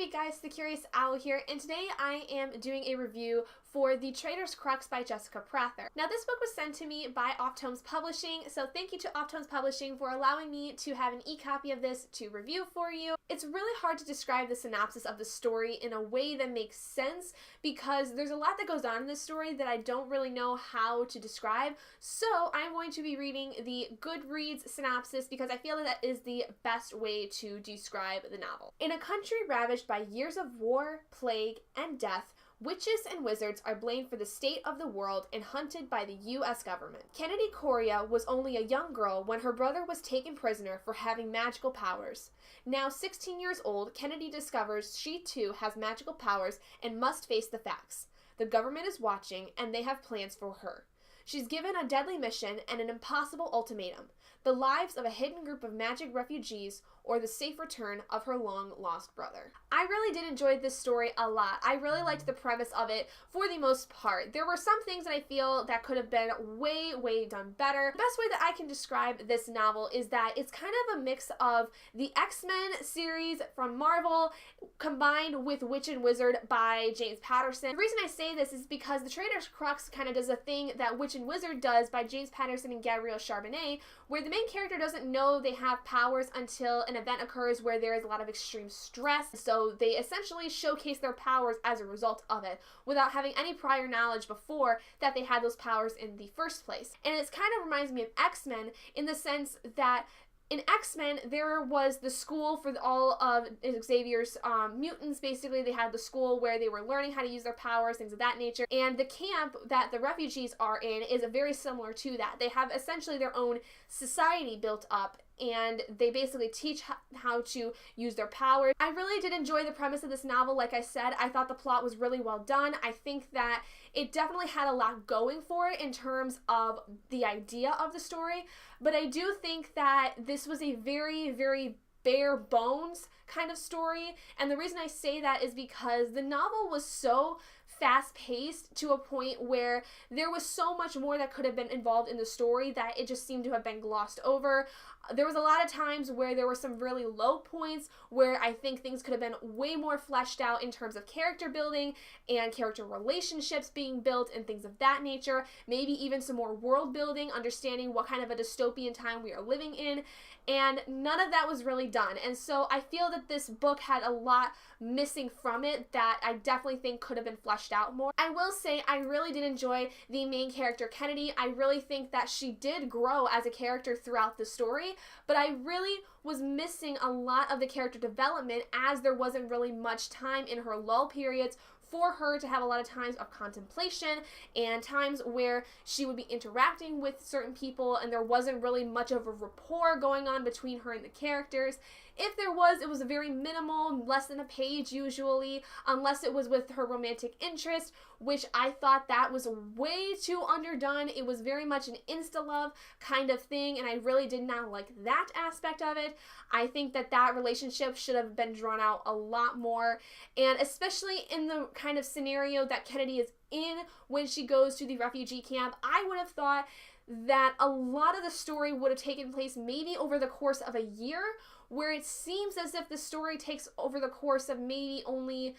Hey guys, the Curious Owl here, and today I am doing a review for The Traitor's Crux by Jessica Prather. Now this book was sent to me by Off Tones Publishing, so thank you to Off Tones Publishing for allowing me to have an e-copy of this to review for you. It's really hard to describe the synopsis of the story in a way that makes sense because there's a lot that goes on in this story that I don't really know how to describe, so I'm going to be reading the Goodreads synopsis because I feel that is the best way to describe the novel. In a country ravaged by years of war, plague, and death, witches and wizards are blamed for the state of the world and hunted by the U.S. government. Kennedy Correa was only a young girl when her brother was taken prisoner for having magical powers. Now 16 years old, Kennedy discovers she too has magical powers and must face the facts. The government is watching and they have plans for her. She's given a deadly mission and an impossible ultimatum: the lives of a hidden group of magic refugees or the safe return of her long-lost brother. I really did enjoy this story a lot. I really liked the premise of it for the most part. There were some things that I feel that could have been way done better. The best way that I can describe this novel is that it's kind of a mix of the X-Men series from Marvel combined with Witch and Wizard by James Patterson. The reason I say this is because The Traitor's Crux kind of does a thing that Witch and Wizard does by James Patterson and Gabrielle Charbonnet, where the main character doesn't know they have powers until an event occurs where there is a lot of extreme stress, so they essentially showcase their powers as a result of it without having any prior knowledge before that they had those powers in the first place. And it kind of reminds me of X-Men in the sense that in X-Men, there was the school for all of Xavier's mutants. Basically, they had the school where they were learning how to use their powers, things of that nature. And the camp that the refugees are in is very similar to that. They have essentially their own society built up, and they basically teach how to use their powers. I really did enjoy the premise of this novel. Like I said, I thought the plot was really well done. I think that it definitely had a lot going for it in terms of the idea of the story, but I do think that this was a very bare bones kind of story, and the reason I say that is because the novel was so fast-paced to a point where there was so much more that could have been involved in the story that it just seemed to have been glossed over. There was a lot of times where there were some really low points where I think things could have been way more fleshed out in terms of character building and character relationships being built and things of that nature. Maybe even some more world building, understanding what kind of a dystopian time we are living in, and none of that was really done. And so I feel that this book had a lot missing from it that I definitely think could have been fleshed out more. I will say I really did enjoy the main character, Kennedy. I really think that she did grow as a character throughout the story, but I really was missing a lot of the character development as there wasn't really much time in her lull periods for her to have a lot of times of contemplation and times where she would be interacting with certain people and there wasn't really much of a rapport going on between her and the characters. If there was, it was a very minimal, less than a page usually, unless it was with her romantic interest, which I thought that was way too underdone. It was very much an insta-love kind of thing, and I really did not like that aspect of it. I think that that relationship should have been drawn out a lot more, and especially in the kind of scenario that Kennedy is in when she goes to the refugee camp, I would have thought that a lot of the story would have taken place maybe over the course of a year, where it seems as if the story takes over the course of maybe only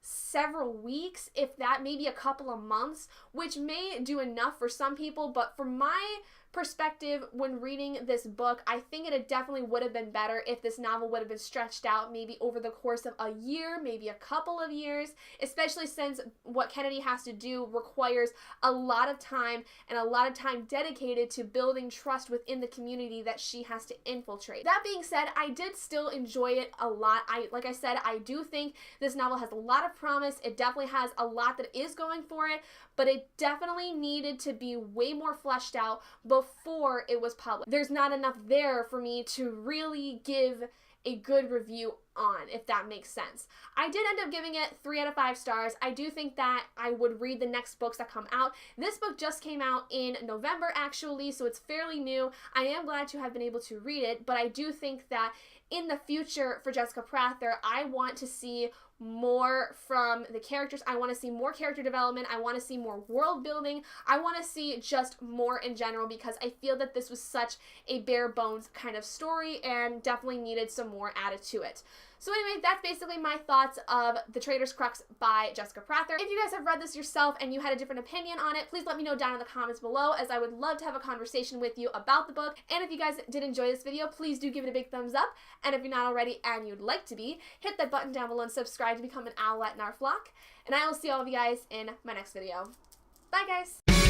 several weeks, if that, maybe a couple of months, which may do enough for some people, but from my perspective when reading this book, I think it definitely would have been better if this novel would have been stretched out maybe over the course of a year, maybe a couple of years, especially since what Kennedy has to do requires a lot of time and a lot of time dedicated to building trust within the community that she has to infiltrate. That being said, I did still enjoy it a lot. Like I said, I do think this novel has a lot of promise. It definitely has a lot that is going for it, but it definitely needed to be way more fleshed out before it was published. There's not enough there for me to really give a good review on, if that makes sense. I did end up giving it 3 out of 5 stars. I do think that I would read the next books that come out. This book just came out in November actually, so it's fairly new. I am glad to have been able to read it, but I do think that in the future for Jessica Prather, I want to see more from the characters. I want to see more character development. I want to see more world building. I want to see just more in general, because I feel that this was such a bare bones kind of story and definitely needed some more added to it. So anyway, that's basically my thoughts of The Traitor's Crux by Jessica Prather. If you guys have read this yourself and you had a different opinion on it, please let me know down in the comments below, as I would love to have a conversation with you about the book. And if you guys did enjoy this video, please do give it a big thumbs up. And if you're not already and you'd like to be, hit that button down below and subscribe to become an owlet in our flock. And I will see all of you guys in my next video. Bye guys!